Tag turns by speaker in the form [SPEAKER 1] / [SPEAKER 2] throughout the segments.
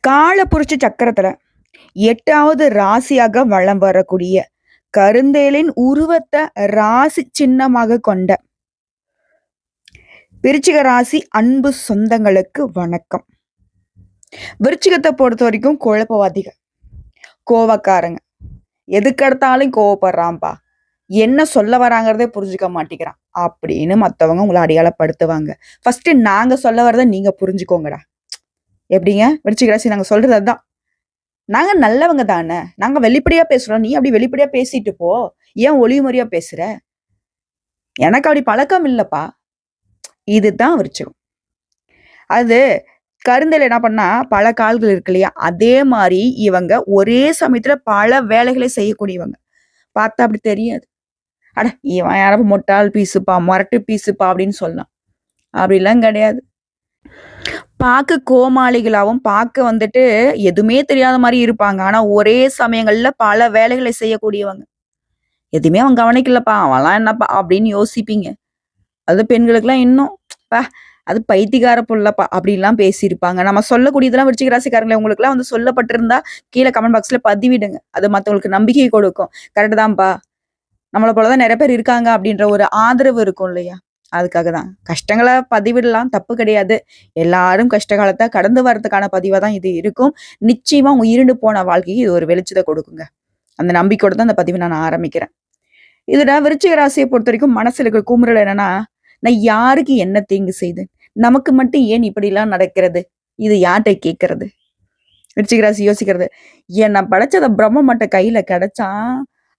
[SPEAKER 1] காலபுருஷ சக்கரத்துல 8வது ராசியாக வலம் வரக்கூடிய கருந்தேலின் உருவத்தை ராசி சின்னமாக கொண்ட விருச்சிக ராசி அன்பு சொந்தங்களுக்கு வணக்கம். விருச்சிகத்தை பொறுத்த வரைக்கும் குழப்பவாதிகள், கோவக்காரங்க, எதுக்கெடுத்தாலும் கோவப்படுறான்பா, என்ன சொல்ல வராங்கிறதே புரிஞ்சுக்க மாட்டேங்கிறான் அப்படின்னு மற்றவங்க உங்களை அடையாளப்படுத்துவாங்க. ஃபர்ஸ்ட் நாங்க சொல்ல வரத நீங்க புரிஞ்சுக்கோங்கடா. எப்படிங்க விருச்சிக ராசி? நாங்க சொல்றது அதுதான். நாங்க நல்லவங்க தானே, நாங்க வெளிப்படையா பேசுறோம், நீ அப்படி வெளிப்படையா பேசிட்டு போ, ஏன் ஒளிமுறையா பேசுற? எனக்கு அப்படி பழக்கம் இல்லப்பா. இதுதான் விருச்சிகம். அது கருந்தேல் என்ன பண்ணா, பல கால்கள் இருக்கு இல்லையா, அதே மாதிரி இவங்க ஒரே சமயத்துல பல வேலைகளை செய்யக்கூடியவங்க. பார்த்தா அப்படி தெரியாது. அட இவன் யாராவது மொட்டால் பீசுப்பா, மொரட்டு பீசுப்பா அப்படின்னு சொல்லலாம். அப்படிலாம் கிடையாது. பார்க்க கோமாளிகளாவும் பார்க்க எதுவுமே தெரியாத மாதிரி இருப்பாங்க. ஆனா ஒரே சமயங்கள்ல பல வேலைகளை செய்யக்கூடியவங்க. எதுவுமே அவன் கவனிக்கலப்பா, அவன்லாம் என்னப்பா அப்படின்னு யோசிப்பீங்க. அது பெண்களுக்கெல்லாம் இன்னும் அது பைத்தியக்கார புள்ளப்பா அப்படின்லாம் பேசியிருப்பாங்க. நம்ம சொல்லக்கூடியதெல்லாம் விருச்சிக ராசிக்காரங்களே உங்களுக்குலாம் சொல்லப்பட்டிருந்தா கீழே கமெண்ட் பாக்ஸ்ல பதிவிடுங்க. அது மற்றவங்களுக்கு நம்பிக்கை கொடுக்கும். கரெக்டு தான்ப்பா, நம்மளை போலதான் நிறைய பேர் இருக்காங்க அப்படின்ற ஒரு ஆதரவு இருக்கும் இல்லையா? அதுக்காக தான் கஷ்டங்களை பதிவிடலாம், தப்பு கிடையாது. எல்லாரும் கஷ்ட காலத்தை கடந்து வர்றதுக்கான பதிவாக தான் இது இருக்கும். நிச்சயமா உயிரிண்டு போன வாழ்க்கைக்கு இது ஒரு வெளிச்சத்தை கொடுக்குங்க. அந்த நம்பிக்கையோட தான் அந்த பதிவை நான் ஆரம்பிக்கிறேன். இதுல விருச்சிக ராசியை பொறுத்த வரைக்கும் மனசுல இருக்கிற குமுறல் என்னன்னா, நான் யாருக்கு என்ன தீங்கு செய்தேன், நமக்கு மட்டும் ஏன் இப்படிலாம் நடக்கிறது, இது யார்கிட்ட கேட்கறது? விருச்சிக ராசி யோசிக்கிறது, என்னை படைச்சத பிரம்ம மட்ட கையில கிடைச்சான்,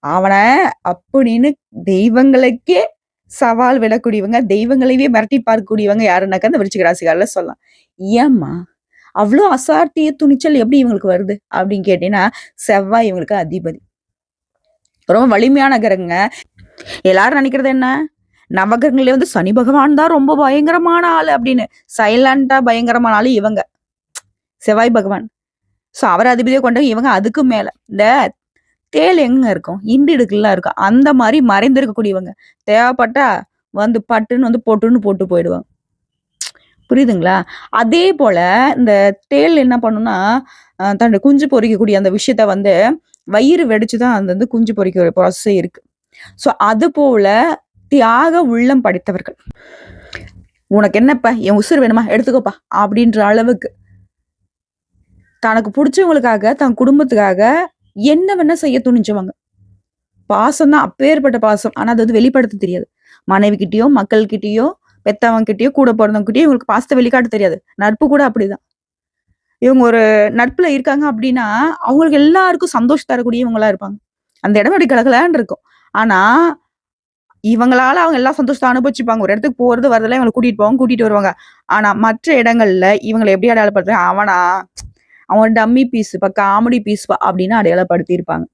[SPEAKER 1] அவனை அப்படின்னு தெய்வங்களுக்கே சவால் விடக்கூடியவங்க, தெய்வங்களையே மிரட்டி பார்க்கக்கூடியவங்க யாருன்னாக்கா அந்த விருச்சிக ராசிக்காரர்ல சொல்லலாம். ஏம்மா அவ்வளோ அசாத்திய துணிச்சல் எப்படி இவங்களுக்கு வருது அப்படின்னு கேட்டீங்கன்னா, செவ்வாய் இவங்களுக்கு அதிபதி. ரொம்ப வலிமையான கிரகங்க. எல்லாரும் நினைக்கிறது என்ன, நவகிரகங்களே சனி பகவான் தான் ரொம்ப பயங்கரமான ஆளு அப்படின்னு. சைலண்டா பயங்கரமான ஆளு இவங்க, செவ்வாய் பகவான். ஸோ அவர் அதிபதியை கொண்டவங்க இவங்க. அதுக்கு மேல இந்த தேல் எங்க இருக்கும், இண்டிடுக்குலாம் இருக்கும், அந்த மாதிரி மறைந்திருக்கக்கூடியவங்க. தேவைப்பட்டா பட்டுன்னு போட்டுன்னு போட்டு போயிடுவாங்க. புரியுதுங்களா? அதே போல இந்த தேல் என்ன பண்ணும்னா, தன்னுடைய குஞ்சு பொறிக்கக்கூடிய அந்த விஷயத்த வயிறு வெடிச்சுதான் அந்த குஞ்சு பொறிக்கிற ப்ராசஸே இருக்கு. ஸோ அது போல தியாக உள்ளம் படைத்தவர்கள். உனக்கு என்னப்பா, என் உசுறு வேணுமா எடுத்துக்கோப்பா அப்படின்ற அளவுக்கு தனக்கு பிடிச்சவங்களுக்காக, தன் குடும்பத்துக்காக என்ன வேணா செய்ய துணிஞ்சவங்க. பாசம் தான் அப்பேற்பட்ட பாசம். ஆனா அது வெளிப்படுத்த தெரியாது. மனைவி கிட்டயோ, மக்கள் கிட்டயோ, பெத்தவங்க கிட்டயோ, கூட பிறந்தவங்க கிட்டயோ இவங்களுக்கு பாசத்தை வெளிக்காட்ட தெரியாது. நட்பு கூட அப்படிதான். இவங்க ஒரு நட்புல இருக்காங்க அப்படின்னா அவங்களுக்கு எல்லாருக்கும் சந்தோஷம் தரக்கூடிய இவங்களா இருப்பாங்க. அந்த இடம் அப்படி கலகலான்னு இருக்கும். ஆனா இவங்களால அவங்க எல்லா சந்தோஷத்தை அனுபவிச்சுப்பாங்க. ஒரு இடத்துக்கு போறது வரதுல இவங்களை கூட்டிட்டு போவாங்க, கூட்டிட்டு வருவாங்க. ஆனா மற்ற இடங்கள்ல இவங்களை எப்படி அடையாளப்படுத்துறாங்க, அவன் டம்மி பீஸுப்பா, காமெடி பீஸ்பா அப்படின்னு அடையாளப்படுத்தி இருப்பாங்க.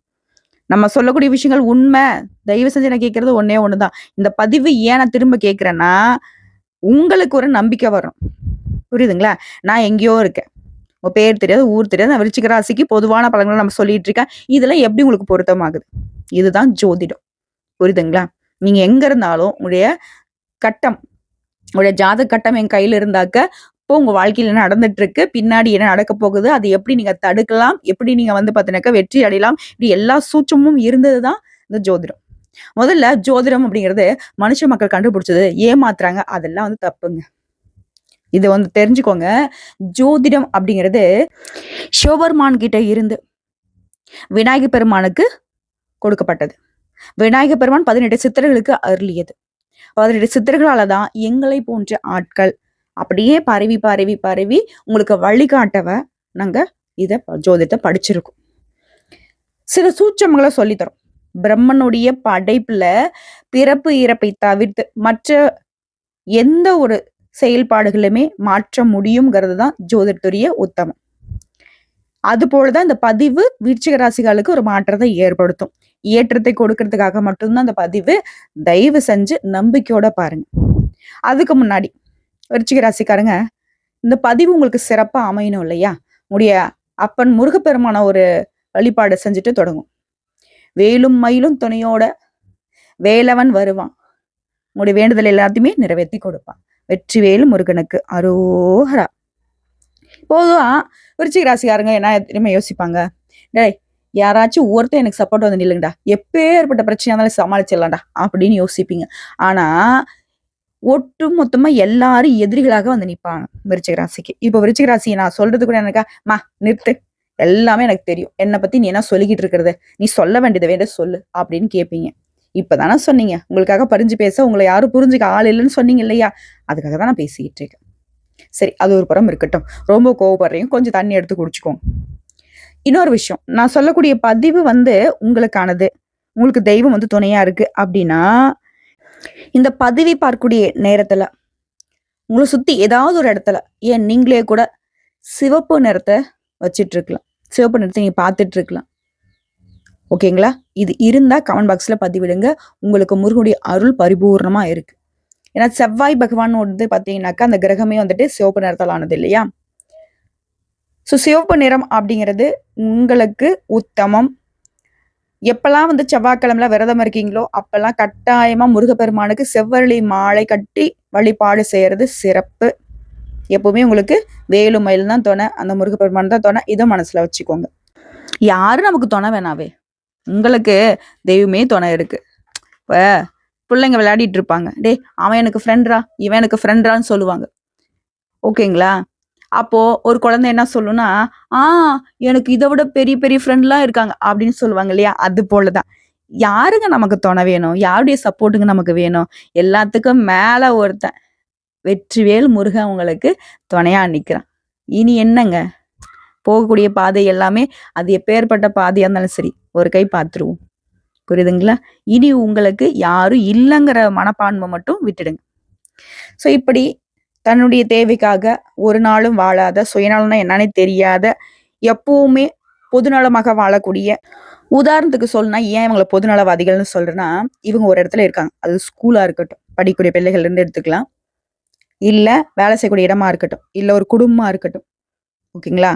[SPEAKER 1] நம்ம சொல்லக்கூடிய விஷயங்கள் உண்மை. தயவு செஞ்சு நான் கேட்கறது ஒன்னே ஒண்ணுதான். இந்த பதிவு ஏன் நான் திரும்ப கேட்கிறேன்னா, உங்களுக்கு ஒரு நம்பிக்கை வரும். புரியுதுங்களா? நான் எங்கேயோ இருக்கேன், உங்க பேர் தெரியாது, ஊர் தெரியாது, நான் விருச்சிக ராசிக்கு பொதுவான பலன்களை நம்ம சொல்லிட்டு இருக்கேன். இதெல்லாம் எப்படி உங்களுக்கு பொருத்தமாகுது? இதுதான் ஜோதிடம். புரியுதுங்களா? நீங்க எங்க இருந்தாலும் உங்களுடைய கட்டம், உங்களுடைய ஜாதக கட்டம் என் கையில இருந்தாக்க, இப்போ உங்க வாழ்க்கையில என்ன நடந்துட்டு இருக்கு, பின்னாடி என்ன நடக்க போகுது, அதை எப்படி நீங்க தடுக்கலாம், எப்படி நீங்க பாத்தீங்கன்னாக்கா வெற்றி அடையலாம், இப்படி எல்லா சூட்சமும் இருந்ததுதான் இந்த ஜோதிடம். முதல்ல ஜோதிடம் அப்படிங்கிறது மனுஷ மக்கள் கண்டுபிடிச்சது, ஏமாத்துறாங்க, அதெல்லாம் தப்புங்க. இது தெரிஞ்சுக்கோங்க. ஜோதிடம் அப்படிங்கிறது சிவபெருமான் கிட்ட இருந்து விநாயக பெருமானுக்கு கொடுக்கப்பட்டது. விநாயக பெருமான் 18 சித்தர்களுக்கு அருளியது. 18 சித்தர்களாலதான் எங்களை போன்ற ஆட்கள் அப்படியே பரவி பரவி பரவி உங்களுக்கு வழிகாட்டவ நாங்க இத ஜோதிடத்தை படிச்சிருக்கோம். சில சூட்சமங்களை சொல்லித்தரோம். பிரம்மனுடைய படைப்புல பிறப்பு இறப்பை தவிர்த்து மற்ற எந்த ஒரு செயல்பாடுகளுமே மாற்ற முடியுங்கிறது தான் ஜோதிடத்துடைய உத்தமம். அது போலதான் இந்த பதிவு விருச்சிக ராசிகளுக்கு ஒரு மாற்றத்தை ஏற்படுத்தும். ஏற்றத்தை கொடுக்கறதுக்காக மட்டும்தான் அந்த பதிவு. தயவு செஞ்சு நம்பிக்கையோட பாருங்க. அதுக்கு முன்னாடி விருச்சிக ராசிக்காரங்க, இந்த பதிவு உங்களுக்கு சிறப்பா அமையணும் இல்லையா? உடைய அப்பன் முருகப்பெருமான ஒரு வழிபாடு செஞ்சுட்டு தொடங்கும். வேலும் மயிலும் துணையோட வேலவன் வருவான், உங்களுடைய வேண்டுதல் எல்லாத்தையுமே நிறைவேற்றி கொடுப்பான். வெற்றிவேல் முருகனுக்கு அரோகரா. பொதுவா விருச்சிக ராசிக்காரங்க என்ன தெரியுமா யோசிப்பாங்க? டேய் யாராச்சும் ஒருத்தன் எனக்கு சப்போர்ட் வந்து நில்லுங்கடா. எப்பேற்பட்ட பிரச்சனையா இருந்தாலும் சமாளிச்சிடலாம்டா அப்படின்னு யோசிப்பீங்க. ஆனா, ஒட்டு மொத்தமா எல்லாரும் எதிரிகளாக வந்து நிப்பாங்க விருச்சிக ராசிக்கு. இப்ப விருச்சிக ராசிய நான் சொல்றது கூட எனக்கா, நிறுத்து. எல்லாமே எனக்கு தெரியும். என்ன பத்தி நீ என்ன சொல்லிக்கிட்டு இருக்கிறது? நீ சொல்ல வேண்டியத வேண்டிய சொல்லு அப்படின்னு கேட்பீங்க. இப்பதானே சொன்னீங்க. உங்களுக்காக பரிஞ்சு பேச உங்கள யாரும் புரிஞ்சுக்க ஆள் இல்லன்னு சொன்னீங்க இல்லையா? அதுக்காக தான் நான் பேசிக்கிட்டு இருக்கேன். சரி, அது ஒரு புறம் இருக்கட்டும். ரொம்ப கோவப்படுறீங்க. கொஞ்சம் தண்ணி எடுத்து குடிச்சுக்கோங்க. இன்னொரு விஷயம். நான் சொல்லக்கூடிய பதிவு வந்து உங்களுக்கானது. உங்களுக்கு தெய்வம் வந்து துணையா இருக்கு அப்படின்னா, இந்த பதிவை பார்க்கக்கூடிய நேரத்துல, உங்கள சுத்தி ஏதாவது ஒரு இடத்துல, ஏன் நீங்களே கூட சிவப்பு நிறத்த வச்சிட்டு இருக்கலாம். சிவப்பு நிறத்த நீங்க பார்த்துட்டு இருக்கலாம். ஓகேங்களா? இது இருந்தா கமெண்ட் பாக்ஸ்ல பதிவிடுங்க. உங்களுக்கு முருகனுடைய அருள் பரிபூர்ணமா இருக்கு. ஏன்னா செவ்வாய் பகவான் வந்து பார்த்தீங்கன்னாக்கா, அந்த கிரகமே வந்துட்டு சிவப்பு நிறத்தால் ஆனது இல்லையா? சிவப்பு நிறம் அப்படிங்கிறது உங்களுக்கு உத்தமம். எப்பல்லாம் வந்து செவ்வாய்க்கிழமைல விரதம் இருக்கீங்களோ, அப்பல்லாம் கட்டாயமா முருகப்பெருமானுக்கு செவ்வரளி மாலை கட்டி வழிபாடு செய்யறது சிறப்பு. எப்பவுமே உங்களுக்கு வேலு மயில் தான் துணை, அந்த முருகப்பெருமான் தான் துணை. இதை மனசுல வச்சுக்கோங்க. யாரும் நமக்கு துணை வேணாவே. உங்களுக்கு தெய்வமே துணை இருக்கு. இப்ப பிள்ளைங்க விளையாடிட்டு இருப்பாங்க. டேய் அவன் எனக்கு ஃப்ரெண்ட்ரா, இவன் எனக்கு ஃப்ரெண்ட்ரான்னு சொல்லுவாங்க. ஓகேங்களா? அப்போ ஒரு குழந்தை என்ன சொல்லும்னா, ஆ எனக்கு இதை விட பெரிய பெரிய ஃப்ரெண்ட்லாம் இருக்காங்க அப்படின்னு சொல்லுவாங்க இல்லையா? அது போலதான். யாருங்க நமக்கு துணை வேணும்? யாருடைய சப்போர்ட்டுங்க நமக்கு வேணும்? எல்லாத்துக்கும் மேல ஒருத்தன் வெற்றிவேல் முருகன் உங்களுக்கு துணையா நிக்கிறான். இனி என்னங்க? போகக்கூடிய பாதை எல்லாமே அது எப்பேற்பட்ட பாதையா இருந்தாலும் சரி, ஒரு கை பார்த்துருவோம். புரியுதுங்களா? இனி உங்களுக்கு யாரும் இல்லைங்கிற மனப்பான்மை மட்டும் விட்டுடுங்க. ஸோ இப்படி தன்னுடைய தேவைக்காக ஒரு நாளும் வாழாத, சுயநலம்னா என்னன்னே தெரியாத, எப்பவுமே பொதுநலமாக வாழக்கூடிய, உதாரணத்துக்கு சொல்லணும்னா ஏன் இவங்களை பொதுநலவாதிகள்னு சொல்றேன்னா, இவங்க ஒரு இடத்துல இருக்காங்க. அது ஸ்கூலா இருக்கட்டும், படிக்கக்கூடிய பிள்ளைகள் இருந்து எடுத்துக்கலாம். இல்ல வேலை செய்யக்கூடிய இடமா இருக்கட்டும், இல்ல ஒரு குடும்பமா இருக்கட்டும். ஓகேங்களா?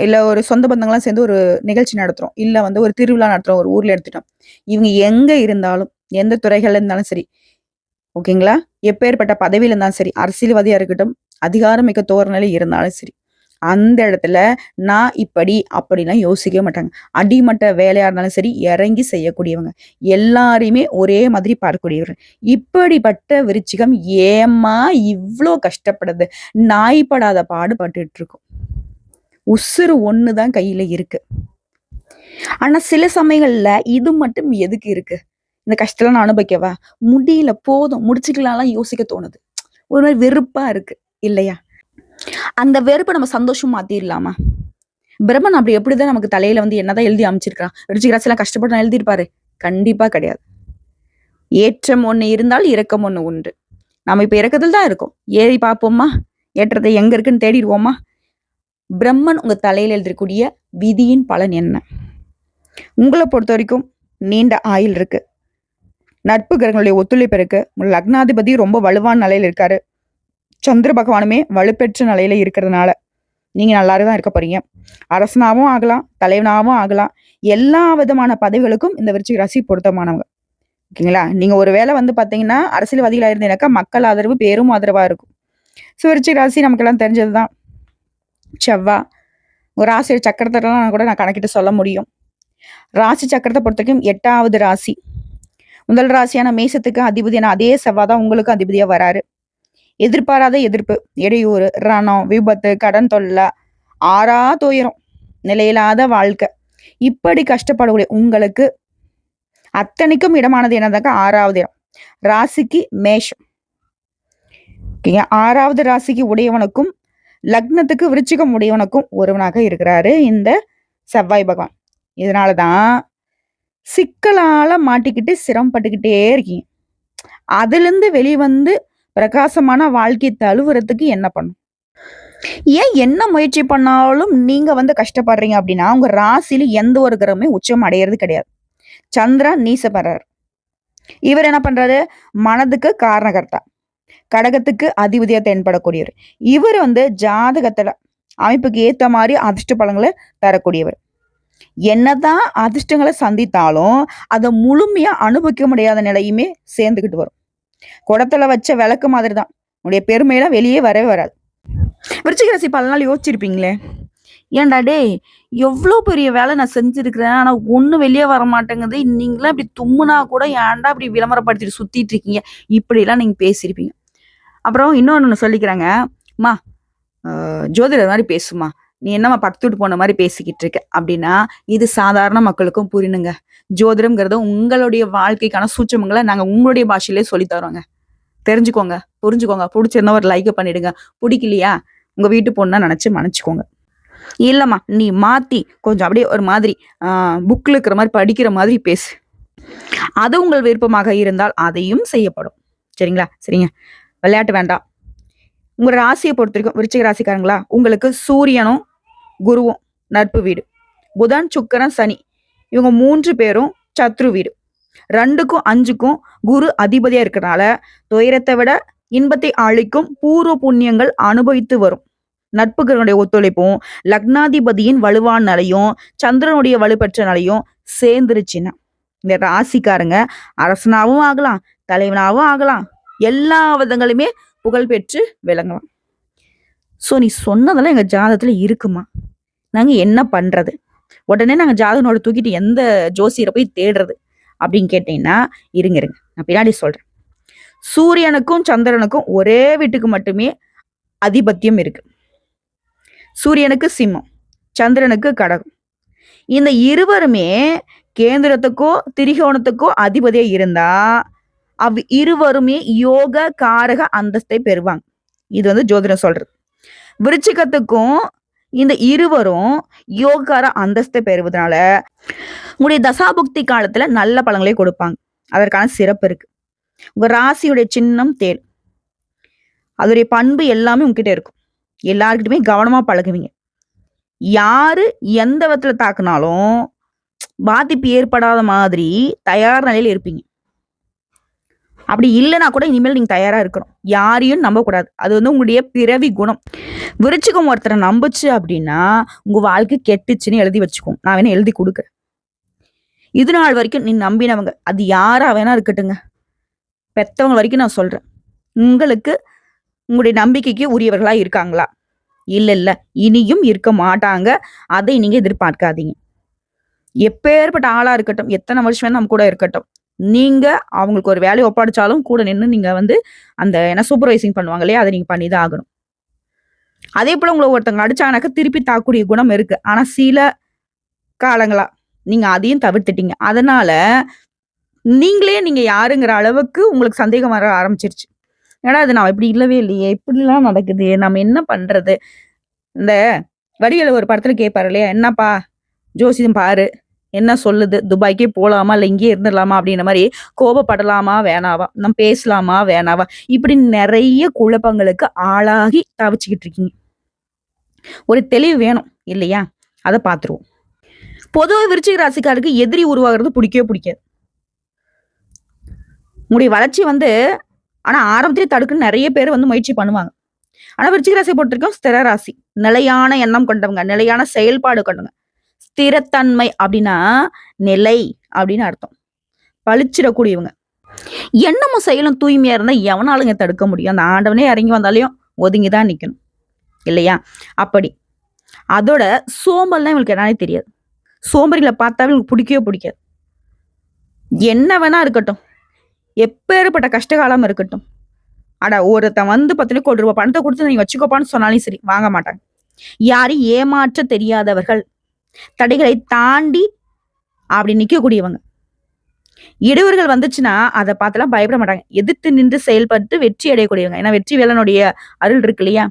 [SPEAKER 1] இல்ல ஒரு சொந்த பந்தங்கள்லாம் சேர்ந்து ஒரு நிகழ்ச்சி நடத்துறோம். இல்ல வந்து ஒரு திருவிழா நடத்துறோம். ஒரு ஊர்ல எடுத்துட்டோம். இவங்க எங்க இருந்தாலும், எந்த துறைகள்ல இருந்தாலும் சரி. ஓகேங்களா? எப்பேற்பட்ட பதவியில இருந்தாலும் சரி, அரசியல்வாதியா இருக்கட்டும், அதிகாரம் மிக்க தோரணையில இருந்தாலும் சரி. அந்த இடத்துல நான் இப்படி, அப்படிலாம் யோசிக்கவே மாட்டாங்க. அடிமட்ட வேலையா இருந்தாலும் சரி, இறங்கி செய்யக்கூடியவங்க. எல்லாரையுமே ஒரே மாதிரி பார்க்கக்கூடியவர்கள். இப்படிப்பட்ட விருச்சிகம் ஏம்மா இவ்ளோ கஷ்டப்படுது? நாய் படாத பாடு பட்டுட்டு இருக்கும். உசுறு ஒண்ணுதான் கையில இருக்கு. ஆனா சில சமயங்கள்ல இது மட்டும் எதுக்கு இருக்கு? இந்த கஷ்டம்லாம் நான் அனுபவிக்கவா? முடியல போதும் முடிச்சுக்கலாம்லாம் யோசிக்க தோணுது. ஒரு மாரி வெறுப்பா இருக்கு இல்லையா? அந்த வெறுப்ப நம்ம சந்தோஷமா மாத்திரலாமா? பிரம்மன் அப்படி எப்படிதான் நமக்கு தலையில வந்து என்னதான் எழுதி அமைச்சிருக்கான்? விருச்சிக ராசிலாம் கஷ்டப்பட்டு எழுதியிருப்பாரு? கண்டிப்பா கிடையாது. ஏற்றம் ஒண்ணு இருந்தால் இரக்கம் ஒண்ணு உண்டு. நம்ம இப்ப இறக்கத்துல தான் இருக்கோம். ஏறி பார்ப்போமா? ஏற்றத்தை எங்க இருக்குன்னு தேடிடுவோமா? பிரம்மன் உங்க தலையில எழுதிக்கூடிய விதியின் பலன் என்ன? உங்கள பொறுத்தவரைக்கும் நீண்ட ஆயுள் இருக்கு. நட்பு கிரகங்களுடைய ஒத்துழைப்பு இருக்கு. உங்க லக்னாதிபதி ரொம்ப வலுவான நிலையில இருக்காரு. சந்திர பகவானுமே வலுப்பெற்ற நிலையில இருக்கிறதுனால, நீங்க நல்லாவே தான் இருக்க போறீங்க. அரசனாவும் ஆகலாம், தலைவனாவும் ஆகலாம். எல்லா விதமான பதவிகளுக்கும் இந்த விருச்சிக ராசி பொருத்தமானவங்க. ஓகேங்களா? நீங்க ஒரு வேளை வந்து பார்த்தீங்கன்னா, அரசியல்வாதிகளா இருந்தீங்கன்னாக்கா, மக்கள் ஆதரவு பெரும் ஆதரவா இருக்கும். விருச்சிக ராசி நமக்கெல்லாம் தெரிஞ்சதுதான். செவ்வா. ஒரு ராசி சக்கரத்தெல்லாம் கூட நான் கணக்கிட்டு சொல்ல முடியும். ராசி சக்கரத்தை பொறுத்தவரைக்கும் 8வது ராசி. முதல் ராசியான மேசத்துக்கு அதிபதியான அதே செவ்வாய் தான் உங்களுக்கும் அதிபதியா வராரு. எதிர்பாராத எதிர்ப்பு, இடையூறு, ரணம், விபத்து, கடன் தொல்லை, ஆறா துயரம், நிலையில்லாத வாழ்க்கை. இப்படி கஷ்டப்படக்கூடிய உங்களுக்கு அத்தனைக்கும் இடமானது என்னதாக்கா 6வது இடம். ராசிக்கு மேஷம். ஓகேங்க. 6வது ராசிக்கு உடையவனுக்கும் லக்னத்துக்கு விருச்சிகம் உடையவனுக்கும் ஒருவனாக இருக்கிறாரு இந்த செவ்வாய் பகவான். இதனாலதான் சிக்கலால மாட்டிக்கிட்டு சிரமப்பட்டுக்கிட்டே இருக்கீங்க. அதுல இருந்து வெளிவந்து பிரகாசமான வாழ்க்கை தழுவுறதுக்கு என்ன பண்ணும்? ஏன் என்ன முயற்சி பண்ணாலும் நீங்க வந்து கஷ்டப்படுறீங்க அப்படின்னா, உங்க ராசியில எந்த ஒரு கிரகமே உச்சம் அடையிறது கிடையாது. சந்திரன் நீசப்படுறாரு. இவர் என்ன பண்றாரு? மனதுக்கு காரணகர்த்தா. கடகத்துக்கு அதிபதியா தென்படக்கூடியவர். இவர் வந்து ஜாதகத்துல அமைப்புக்கு ஏத்த மாதிரி அதிர்ஷ்ட பலன்களை தரக்கூடியவர். என்னதான் அதிர்ஷ்டங்களை சந்தித்தாலும் அதை முழுமையா அனுபவிக்க முடியாத நிலையுமே சேர்ந்துகிட்டு வரும். குடத்துல வச்ச விளக்கு மாதிரி தான். உன்னுடைய பெருமையெல்லாம் வெளியே வரவே வராது. விருச்சிக ராசி பல நாள் யோசிச்சிருப்பீங்களே, ஏன்டா டேய் எவ்வளோ பெரிய வேலை நான் செஞ்சிருக்கிறேன். ஆனா ஒண்ணு வெளிய வர மாட்டேங்குது. நீங்கலாம் இப்படி தும்முனா கூட ஏன்டா இப்படி விளம்பரப்படுத்திட்டு சுத்திட்டு இருக்கீங்க? இப்படிலாம் நீங்க பேசியிருப்பீங்க. அப்புறம் இன்னொன்னு சொல்லிக்கிறாங்க. "அம்மா ஜோதிடர் மாரி பேசும்மா. நீ என்னம்மா பக்கத்து வீட்டு பொண்ணு மாரி பேசிக்கிட்டு இருக்க?" அப்படின்னா, இது சாதாரண மக்களுக்கும் புரியணுங்க. ஜோதிடம்ங்கிறது உங்களுடைய வாழ்க்கைக்கான சூட்சுமங்கள நாங்க உங்களுடைய பாஷையிலே சொல்லி தர்றோங்க. தெரிஞ்சுக்கோங்க, புரிஞ்சுக்கோங்க. புடிச்சிருந்தா ஒரு லைக்க பண்ணிடுங்க. புடிக்கலையா, உங்க வீட்டு பொண்ணா நெனச்சு மன்னிச்சுக்கோங்க. இல்லம்மா, நீ மாத்தி கொஞ்சம் அப்படியே ஒரு மாதிரி புக்ல இருக்கிற மாரி படிக்கிற மாதிரி பேசு. அது உங்கள் விருப்பமாக இருந்தால் அதையும் செய்யப்படும். சரிங்களா? சரிங்க. விளையாட்டு வேண்டாம். உங்க ராசிய பொறுத்தவரைக்கும் விருச்சிக ராசிக்காரங்களா, உங்களுக்கு சூரியனும், குருவும் நட்பு வீடு. புதன், சுக்கிரன், சனி இவங்க 3 பேரும் சத்ரு வீடு. 2க்கும் 5க்கும் குரு அதிபதியா இருக்கறனால, துயரத்தை விட இன்பத்தை அளிக்கும் பூர்வ புண்ணியங்கள் அனுபவித்து வரும். நட்புகளுடைய ஒத்துழைப்பும், லக்னாதிபதியின் வலுவான நிலையும், சந்திரனுடைய வலுப்பெற்ற நிலையும் சேர்ந்துருச்சுன்னா, இந்த ராசிக்காரங்க அரசனாவும் ஆகலாம், தலைவனாவும் ஆகலாம். எல்லா விதங்களுமே புகழ் பெற்று விளங்கலாம். ஸோ நீ சொன்னதெல்லாம் எங்க ஜாதகத்துல இருக்குமா? நாங்க என்ன பண்றது? உடனே நாங்க ஜாதக நோட்ட தூக்கிட்டு எந்த ஜோசியரை போய் தேடுறது? அப்படின்னு கேட்டீங்கன்னா, இருங்க. நான் பின்னாடி சொல்றேன். சூரியனுக்கும் சந்திரனுக்கும் ஒரே வீட்டுக்கு மட்டுமே அதிபத்தியம் இருக்கு. சூரியனுக்கு சிம்மம், சந்திரனுக்கு கடகம். இந்த இருவருமே கேந்திரத்துக்கோ திரிகோணத்துக்கோ அதிபதியா இருந்தா இருவருமே யோக காரக அந்தஸ்தை பெறுவாங்க. இது வந்து ஜோதிடம் சொல்றது. விருச்சிகத்துக்கும் இந்த இருவரும் யோகார அந்தஸ்தை பெறுவதனால உங்களுடைய தசாபுக்தி காலத்துல நல்ல பலன்களை கொடுப்பாங்க. அதற்கான சிறப்பு இருக்கு. உங்க ராசியுடைய சின்னம் தேள். அதோடைய பண்பு எல்லாமே உங்ககிட்ட இருக்கும். எல்லாருக்கிட்டுமே கவனமா பழகுவீங்க. யாரு எந்த விதத்துல தாக்குனாலும் பாதிப்பு ஏற்படாத மாதிரி தயார் நிலையில இருப்பீங்க. அப்படி இல்லைன்னா கூட இனிமேல் நீங்க தயாரா இருக்கணும். யாரையும் நம்பக்கூடாது. அது வந்து உங்களுடைய பிறவி குணம். விருச்சிகம் ஒருத்தரை நம்புச்சு அப்படின்னா உங்க வாழ்க்கை கெட்டுச்சுன்னு எழுதி வச்சுக்கோங்க. நான் வேணா எழுதி கொடுக்குறேன். இது நாள் வரைக்கும் நீ நம்பினவங்க, அது யாரா வேணா இருக்கட்டுங்க, பெத்தவங்க வரைக்கும் நான் சொல்றேன், உங்களுக்கு உங்களுடைய நம்பிக்கைக்கு உரியவர்களா இருக்காங்களா? இல்ல இனியும் இருக்க மாட்டாங்க. அதை நீங்க எதிர்பார்க்காதீங்க. எப்பேற்பட்ட ஆளா இருக்கட்டும், எத்தனை வருஷம் வேணா நம்ம கூட இருக்கட்டும், நீங்க அவங்களுக்கு ஒரு வேலையை ஒப்படைச்சாலும் கூட நின்று நீங்க வந்து அந்த என்ன சூப்பர்வைசிங் பண்ணுவாங்க இல்லையா, அதை நீங்க பண்ணிதான் ஆகணும். அதே போல உங்களை ஒருத்தவங்க அடிச்சாங்கனாக்க திருப்பி தாக்கக்கூடிய குணம் இருக்கு. ஆனா சில காலங்களா நீங்க அதையும் தவிர்த்துட்டீங்க. அதனால நீங்க யாருங்கிற அளவுக்கு உங்களுக்கு சந்தேகம் வர ஆரம்பிச்சிருச்சு. ஏன்னா அது நான் இப்படி இல்லவே இல்லையே, இப்படிலாம் நடக்குது, நம்ம என்ன பண்றது? இந்த வடிவேலு ஒரு படத்துல கேட்பாரு இல்லையா, என்னப்பா ஜோசியம் பாரு, என்ன சொல்லுது, துபாய்க்கே போலாமா இல்ல இங்கேயே இருந்துடலாமா அப்படின்ற மாதிரி, கோபப்படலாமா வேணாவா, நம்ம பேசலாமா வேணாவா, இப்படி நிறைய குழப்பங்களுக்கு ஆளாகி தவிச்சுக்கிட்டு இருக்கீங்க. ஒரு தெளிவு வேணும் இல்லையா? அதை பார்த்துருவோம். பொதுவாக விருச்சிக ராசிக்காருக்கு எதிரி உருவாகிறது பிடிக்கவே பிடிக்காது. உங்களுடைய வளர்ச்சி வந்து ஆனா ஆரம்பத்திலே தடுக்குன்னு நிறைய பேர் வந்து முயற்சி பண்ணுவாங்க. ஆனா விருச்சிக ராசியை பொறுத்த வரைக்கும் ஸ்திர ராசி, நிலையான எண்ணம் கொண்டவங்க, நிலையான செயல்பாடு கொண்டவங்க. ஸ்திரத்தன்மை அப்படின்னா நிலை அப்படின்னு அர்த்தம். பளிச்சிடக்கூடியவங்க. எண்ணமும் செயலும் தூய்மையா இருந்தா எவனாலுங்க தடுக்க முடியும்? அந்த ஆண்டவனே இறங்கி வந்தாலையும் ஒதுங்கிதான் நிக்கணும் இல்லையா? அப்படி அதோட சோம்பல்லாம் இவங்களுக்கு என்னன்னே தெரியாது. சோம்பரிகளை பார்த்தாவே இவங்களுக்கு பிடிக்கவே பிடிக்காது. என்ன வேணா இருக்கட்டும், எப்பேற்பட்ட கஷ்டகாலம் இருக்கட்டும், அட ஒருத்தன் வந்து 10 கோடி ரூபாய் பணத்தை கொடுத்து நீங்க வச்சுக்கோப்பான்னு சொன்னாலும் சரி வாங்க மாட்டாங்க. யாரையும் ஏமாற்ற தெரியாதவர்கள், தடைகளை தாண்டி அப்படி நிக்கக்கூடியவங்க. இடையூறுகள் வந்துச்சுன்னா அதை பார்த்தெல்லாம் பயப்பட மாட்டாங்க. எதிர்த்து நின்று செயல்பட்டு வெற்றி அடையக்கூடியவங்க. ஏன்னா வெற்றி வேலனுடைய அருள் இருக்கு இல்லையா?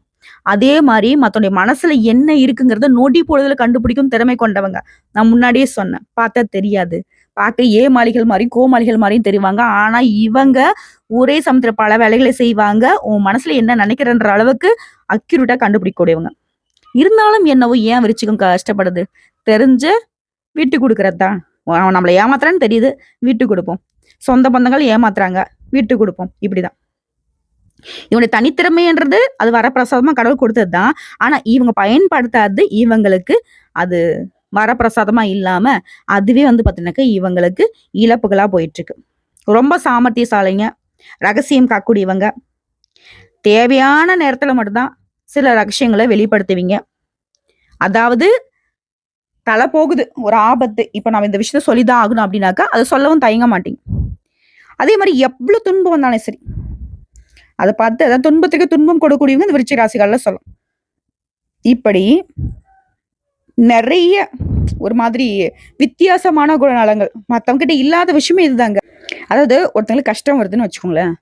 [SPEAKER 1] அதே மாதிரி மத்தவனுடைய மனசுல என்ன இருக்குங்கிறத நொடி பொழுதுல கண்டுபிடிக்கும் திறமை கொண்டவங்க. நான் முன்னாடியே சொன்னேன், பார்த்தா தெரியாது, பார்க்க ஏமாளிகள் மாதிரி கோமாளிகள் மாதிரியும் தெரிவாங்க. ஆனா இவங்க ஒரே சமயத்துல பல வேலைகளை செய்வாங்க. உன் மனசுல என்ன நினைக்கிறன்ற அளவுக்கு அக்யூரேட்டா கண்டுபிடிக்கக்கூடியவங்க. இருந்தாலும் என்னவோ ஏன் விருச்சிகம் கஷ்டப்படுது? தெரிஞ்ச விட்டு கொடுக்கறது தான். அவன் நம்மளை ஏமாத்துறான்னு தெரியுது, விட்டு கொடுப்போம். சொந்த பந்தங்கள் ஏமாத்துறாங்க, விட்டு கொடுப்போம். இப்படிதான் இவனுடைய தனித்திறமைன்றது அது வரப்பிரசாதமா கடவுள் கொடுத்தது தான். ஆனா இவங்க பயன்படுத்தாது இவங்களுக்கு அது வரப்பிரசாதமா இல்லாம அதுவே வந்து பார்த்தீங்கன்னாக்கா இவங்களுக்கு இழப்புகளா போயிட்டு இருக்கு. ரொம்ப சாமர்த்தியசாலிங்க, ரகசியம் காக்கக்கூடியவங்க, தேவையான நேரத்துல மட்டும்தான் சில ரகசியங்களை வெளிப்படுத்துவீங்க. அதாவது தலை போகுது, ஒரு ஆபத்து. இப்ப நம்ம இந்த விஷயத்த சொல்லிதான் ஆகணும் அப்படின்னாக்கா, அதை சொல்லவும் தயங்க மாட்டீங்க. அதே மாரி எவ்வளவு துன்பம் வந்தாலும் சரி, அத பார்த்து அதான் துன்பத்துக்கு துன்பம் கொடுக்கக்கூடியவங்க இந்த விருச்சிக ராசிக்காரர்ல சொல்லலாம். இப்படி நெறைய ஒரு மாதிரி வித்தியாசமான குணநலங்கள். மத்தவங்க கிட்ட இல்லாத விஷயமே இதுதாங்க. அதாவது ஒருத்தங்களுக்கு கஷ்டம் வருதுன்னு வச்சுக்கோங்களேன்,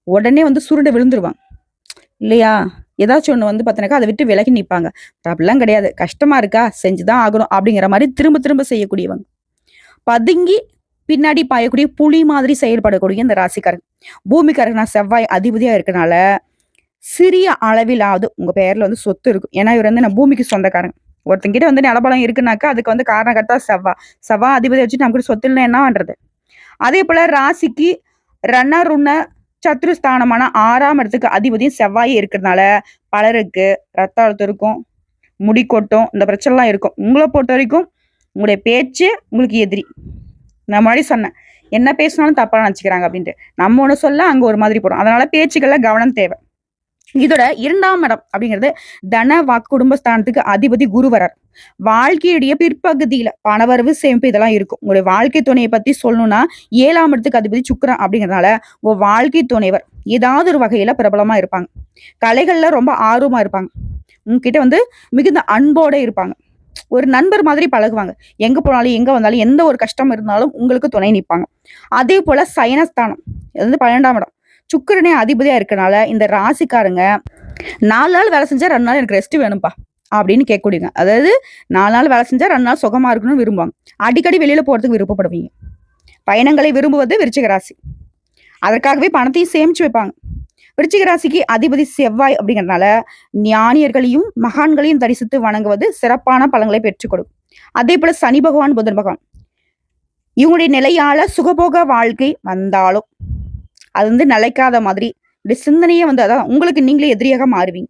[SPEAKER 1] உடனே வந்து சுருண்டு விழுந்துருவாங்க. இல்லையா? ஏதாச்சும் ஒண்ணு வந்து பார்த்தீனாக்கா, அத விட்டு விலகி நிப்பாங்க. அப்படிலாம் கிடையாது. கஷ்டமா இருக்கா? செஞ்சு தான் ஆகணும் அப்படிங்கிற மாரி திரும்ப திரும்ப செய்யக்கூடியவங்க. பதுங்கி பின்னாடி பாயக்கூடிய புலி மாதிரி செயல்படக்கூடிய இந்த ராசிக்காரங்க. பூமிக்காரங்கனா செவ்வாய் அதிபதியா இருக்கனால, சிறிய அளவிலாவது உங்க பெயர்ல வந்து சொத்து இருக்கும். ஏன்னா இவர் வந்து நான் பூமிக்கு சொந்தக்காரங்க. ஒருத்தங்கிட்ட வந்து நிலபலம் இருக்குனாக்கா, அதுக்கு வந்து காரணகர்த்தா செவ்வா. செவ்வா அதிபதிய வச்சுட்டு நமக்கு சொத்து இல்லன்னா என்ன பண்றது? அதேபோல ராசிக்கு ரண, ருண, சத்ருஸ்தானமான 6ஆம் இடத்துக்கு அதிபதியும் செவ்வாயே இருக்கிறதுனால, பலருக்கு ரத்த அழுத்தம் இருக்கும், முடி கொட்டும், இந்த பிரச்சனைலாம் இருக்கும். உங்கள பொறுத்தவரைக்கும் உங்களுடைய பேச்சு உங்களுக்கு எதிரி. நான் முன்னாடி சொன்னேன். என்ன பேசினாலும் தப்பா நினைச்சுக்கிறாங்க அப்படின்ட்டு. நம்ம ஒண்ணு சொல்ல அங்க ஒரு மாதிரி போறோம். அதனால பேச்சுக்கள்ல கவனம் தேவை. இதோட 2ஆம் இடம் அப்படிங்கிறது தன, வாக்கு, குடும்பஸ்தானத்துக்கு அதிபதி குரு வரார். வாழ்க்கையுடைய பிற்பகுதியில பணவரவு, சேமிப்பு இதெல்லாம் இருக்கும். உங்களுடைய வாழ்க்கை துணையை பத்தி சொல்லணும்னா 7ஆம் இடத்துக்கு அதிபதி சுக்கிரன் அப்படிங்கிறதுனால உங்க வாழ்க்கை துணைவர் ஏதாவது ஒரு வகையில பிரபலமா இருப்பாங்க. கலைகள்ல ரொம்ப ஆர்வமா இருப்பாங்க. உங்ககிட்ட வந்து மிகுந்த அன்போட இருப்பாங்க. ஒரு நண்பர் மாதிரி பழகுவாங்க. எங்க போனாலும், எங்க வந்தாலும், எந்த ஒரு கஷ்டம் இருந்தாலும் உங்களுக்கு துணை நிப்பாங்க. அதே போல சயனஸ்தானம். இது வந்து 12ஆம் இடம். சுக்கிரனே அதிபதியா இருக்கனால, இந்த ராசிக்காரங்க 4 நாள் வேலை செஞ்சா 2 நாள் எனக்கு ரெஸ்ட் வேணும்ப்பா. அப்படின்னு கேட்கக்கூடியவங்க. அதாவது 4 நாள் வேலை செஞ்சா 2 நாள் சுகமா இருக்கணும்னு விரும்புவாங்க. அடிக்கடி வெளியில போறதுக்கு விருப்பப்படுவீங்க. பயணங்களை விரும்புவது விருச்சிக ராசி. அதற்காகவே பணத்தையும் சேமிச்சு வைப்பாங்க. விருச்சிக ராசிக்கு அதிபதி செவ்வாய் அப்படிங்கிறதுனால ஞானியர்களையும் மகான்களையும் தரிசித்து வணங்குவது சிறப்பான பலன்களை பெற்றுக் கொடுக்கும். அதே போல சனி பகவான், புதன் பகவான் இவங்களுடைய நிலையால சுகபோக வாழ்க்கை வந்தாலும் அது வந்து நிலைக்காத மாதிரி சிந்தனையே வந்து அதான் உங்களுக்கு நீங்களே எதிரியாக மாறுவீங்க.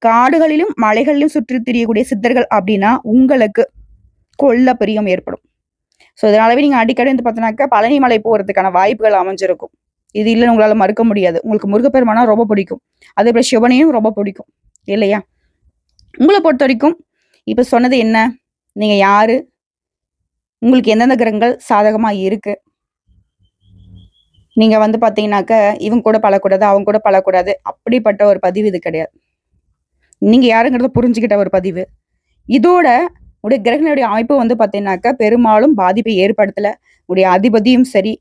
[SPEAKER 1] காடுகளிலும் மலைகளிலும் சுற்றி திரியக்கூடிய சித்தர்கள் அப்படின்னா உங்களுக்கு கொல்ல பிரியம் ஏற்படும். ஸோ இதனாலவே நீங்க அடிக்கடி வந்து பார்த்தீங்கன்னாக்கா பழனி மலை போறதுக்கான வாய்ப்புகள் அமைஞ்சிருக்கும். இது இல்லைன்னு உங்களால மறுக்க முடியாது. உங்களுக்கு முருகப்பெருமானா ரொம்ப பிடிக்கும். அதே போல சிவனையும் ரொம்ப பிடிக்கும். இல்லையா? உங்கள பொறுத்தவரைக்கும் இப்ப சொன்னது என்ன? நீங்க யாரு? உங்களுக்கு எந்தெந்த கிரகங்கள் சாதகமா இருக்கு? நீங்க வந்து பார்த்தீங்கன்னாக்க, இவங்க கூட பழகக்கூடாது, அவங்க கூட பழகக்கூடாது. அப்படிப்பட்ட ஒரு பதிவு இது கிடையாது. நீங்க யாருங்கிறத புரிஞ்சுக்கிட்ட ஒரு பதிவு. இதோட உடைய கிரகங்களுடைய அமைப்பு வந்து பார்த்தீங்கன்னாக்க, பெரும்பாலும் பாதிப்பை ஏற்படுத்தல. உடைய அதிபதியும் சரி,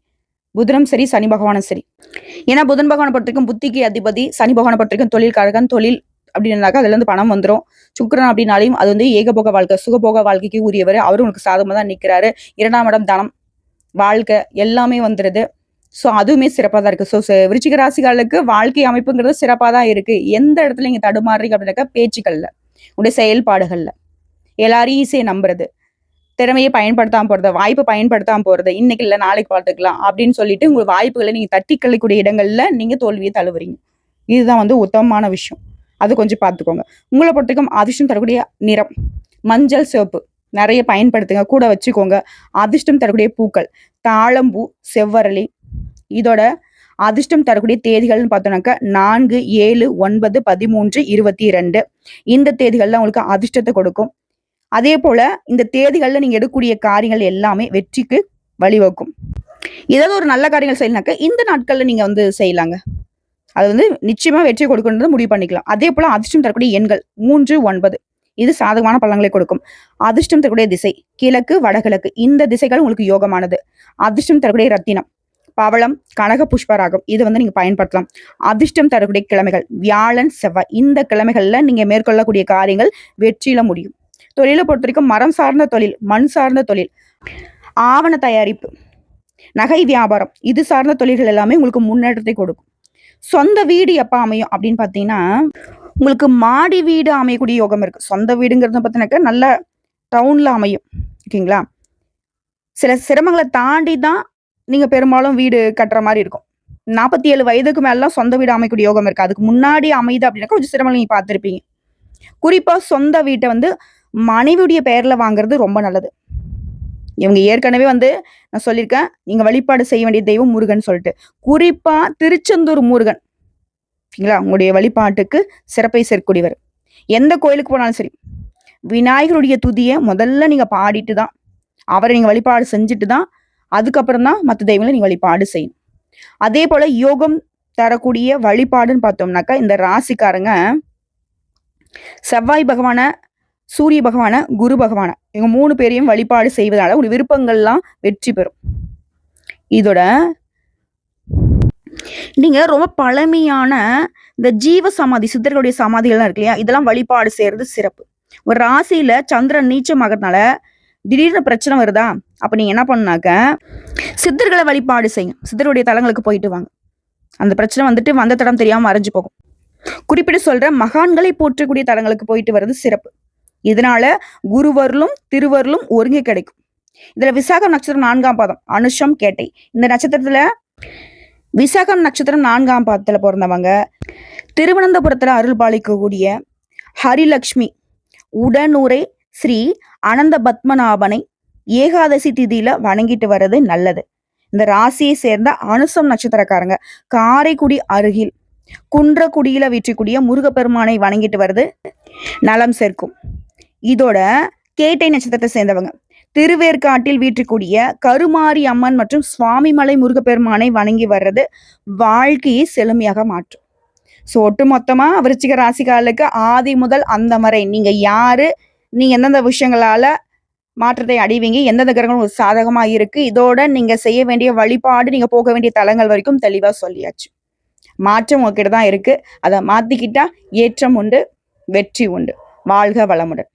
[SPEAKER 1] புதனும் சரி, சனி பகவானும் சரி. ஏன்னா புதன் பகவானை பொறுத்தவரைக்கும் புத்திக்கு அதிபதி, சனி பகவானை பொறுத்தவரைக்கும் தொழில்காரகன், தொழில் அப்படின்னாக்கா அதுல இருந்து பணம் வந்துரும். சுக்கிரன் அப்படின்னாலையும் அது வந்து ஏகபோக வாழ்க்கை, சுகபோக வாழ்க்கைக்கு உரியவர். அவரும் உங்களுக்கு சாதகமா தான் நிக்கிறாரு. 2ஆம் இடம் தனம், வாழ்க்கை எல்லாமே வந்துருது. ஸோ அதுவுமே சிறப்பா தான் இருக்கு. ஸோ விருச்சிக ராசிகளுக்கு வாழ்க்கை அமைப்புங்கிறது சிறப்பா தான் இருக்கு. எந்த இடத்துல நீங்க தடுமாறுறீங்க அப்படின்னாக்கா பேச்சுக்கள்ல, உடைய செயல்பாடுகள்ல, எல்லாரையும் ஈஸியா நம்புறது, திறமையை பயன்படுத்தாம போறது, வாய்ப்பை பயன்படுத்தாம போறது, இன்னைக்கு இல்ல நாளைக்கு பார்த்துக்கலாம் அப்படின்னு சொல்லிட்டு உங்க வாய்ப்புகளை நீங்க தட்டி கழிக்கூடிய இடங்கள்ல நீங்க தோல்வியை தழுவுறீங்க. இதுதான் வந்து உத்தமமான விஷயம். அது கொஞ்சம் பார்த்துக்கோங்க. உங்களை பொறுத்தவரைக்கும் அதிர்ஷ்டம் தரக்கூடிய நிறம் மஞ்சள், சிவப்பு நிறைய பயன்படுத்துங்க. கூட வச்சுக்கோங்க. அதிர்ஷ்டம் தரக்கூடிய பூக்கள் தாழம்பூ, செவ்வரளி. இதோட அதிர்ஷ்டம் தரக்கூடிய தேதிகள்னு பார்த்தோம்னாக்கா 4, 7, 9, 13, 22 இந்த தேதிகள்ல உங்களுக்கு அதிர்ஷ்டத்தை கொடுக்கும். அதே போல இந்த தேதிகள்ல நீங்க எடுக்கக்கூடிய காரியங்கள் எல்லாமே வெற்றிக்கு வழிவகுக்கும். ஏதாவது ஒரு நல்ல காரியங்கள் செய்யலாக்க இந்த நாட்கள்ல நீங்க வந்து செய்யலாங்க. அது வந்து நிச்சயமா வெற்றி கொடுக்கணும்னு முடிவு பண்ணிக்கலாம். அதே போல அதிர்ஷ்டம் தரக்கூடிய எண்கள் 3, 9 இது சாதகமான பலன்களை கொடுக்கும். அதிர்ஷ்டம் தரக்கூடிய திசை கிழக்கு, வடகிழக்கு இந்த திசைகள் உங்களுக்கு யோகமானது. அதிர்ஷ்டம் தரக்கூடிய ரத்தினம் பவளம், கனக புஷ்பராகம் இது வந்து நீங்க பயன்படுத்தலாம். அதிர்ஷ்டம் தரக்கூடிய கிழமைகள் வியாழன், செவ்வாய் இந்த கிழமைகள்ல நீங்க மேற்கொள்ளக்கூடிய காரியங்கள் வெற்றியில முடியும். தொழிலை பொறுத்த வரைக்கும் மரம் சார்ந்த தொழில், மண் சார்ந்த தொழில், ஆவண தயாரிப்பு, நகை வியாபாரம் இது சார்ந்த தொழில்கள் எல்லாமே உங்களுக்கு முன்னேற்றத்தை கொடுக்கும். சொந்த வீடு எப்ப அமையும் அப்படின்னு பாத்தீங்கன்னா, உங்களுக்கு மாடி வீடு அமையக்கூடிய யோகம் இருக்கு. சொந்த வீடுங்கிறது பார்த்தீங்கன்னாக்கா நல்ல டவுன்ல அமையும். ஓகேங்களா? சில சிரமங்களை தாண்டி தான் நீங்க பெரும்பாலும் வீடு கட்டுற மாதிரி இருக்கும். 47 வயதுக்கு மேலாம் சொந்த வீடு அமைக்கக்கூடிய யோகம் இருக்கு. அதுக்கு முன்னாடி அமையுது அப்படின்னாக்கா கொஞ்சம் சிரமங்கள் நீங்க பார்த்திருப்பீங்க. குறிப்பா சொந்த வீட்டை வந்து மனைவியுடைய பெயர்ல வாங்குறது ரொம்ப நல்லது. இவங்க ஏற்கனவே வந்து நான் சொல்லியிருக்கேன், நீங்க வழிபாடு செய்ய வேண்டிய தெய்வம் முருகன் சொல்லிட்டு. குறிப்பா திருச்செந்தூர் முருகன். சரிங்களா? உங்களுடைய வழிபாட்டுக்கு சிறப்பை சேர்க்கூடியவர். எந்த கோயிலுக்கு போனாலும் சரி, விநாயகருடைய துதிய முதல்ல நீங்க பாடிட்டு தான், அவரை நீங்க வழிபாடு செஞ்சுட்டு தான், அதுக்கப்புறம் தான் மத்த தெய்வங்கள நீங்க வழிபாடு செய்யணும். அதே போல யோகம் தரக்கூடிய வழிபாடுன்னு பார்த்தோம்னாக்கா, இந்த ராசிக்காரங்க செவ்வாய் பகவான, சூரிய பகவான, குரு பகவான இவங்க 3 பேரையும் வழிபாடு செய்வதால உங்க விருப்பங்கள்லாம் வெற்றி பெறும். இதோட நீங்க ரொம்ப பழமையான இந்த ஜீவ சமாதி, சித்தர்களுடைய சமாதிகள்லாம் இருக்கு இல்லையா? இதெல்லாம் வழிபாடு செய்றது சிறப்பு. ஒரு ராசியில சந்திரன் நீச்சமாகறதுனால திடீர்னு பிரச்சனை வருதா? அப்ப நீங்க என்ன பண்ணுனாக்க, சித்தர்கள வழிபாடு செய்யுங்க. சித்தருடைய தலங்களுக்கு போயிட்டு வாங்க. அந்த பிரச்சனை வந்துட்டு வந்த தடம் தெரியாம மறைஞ்சு போகும். குறிப்பிட்டு சொல்றேன், மகான்களை போற்றக்கூடிய தலங்களுக்கு போயிட்டு வர்றது சிறப்பு. இதனால குருவருளும், திருவருளும் ஒருங்கே கிடைக்கும். இதுல விசாகம் நட்சத்திரம் 4ஆம் பாதம், அனுஷம், கேட்டை. இந்த நட்சத்திரத்துல விசாகம் நட்சத்திரம் 4ஆம் பாதத்துல பிறந்தவங்க திருவனந்தபுரத்துல அருள் பாலிக்கக்கூடிய ஹரிலக்ஷ்மி உடனுரை ஸ்ரீ அனந்த பத்மநாபனை ஏகாதசி திதியில வணங்கிட்டு வர்றது நல்லது. இந்த ராசியை சேர்ந்த அனுசம் நட்சத்திரக்காரங்க காரைக்குடி அருகில் குன்றக்குடியில வீற்றக்கூடிய முருகப்பெருமானை வணங்கிட்டு வர்றது நலம் சேர்க்கும். இதோட கேட்டை நட்சத்திரத்தை சேர்ந்தவங்க திருவேற்காட்டில் வீற்றக்கூடிய கருமாரி அம்மன் மற்றும் சுவாமிமலை முருகப்பெருமானை வணங்கி வர்றது வாழ்க்கையை செழுமையாக மாற்றும். ஸோ ஒட்டு மொத்தமா விருச்சிக ராசிக்காரர்களுக்கு ஆதி முதல் அந்த வரை நீங்க யாரு, நீங்க எந்தெந்த விஷயங்களால மாற்றத்தை அடைவீங்க, எந்தெந்த கிரகங்கள் உங்களுக்கு சாதகமா இருக்கு, இதோட நீங்க செய்ய வேண்டிய வழிபாடு, நீங்க போக வேண்டிய தலங்கள் வரைக்கும் தெளிவா சொல்லியாச்சு. மாற்றம் உங்ககிட்ட தான் இருக்கு. அதை மாத்திக்கிட்டா ஏற்றம் உண்டு, வெற்றி உண்டு. வாழ்க வளமுடன்.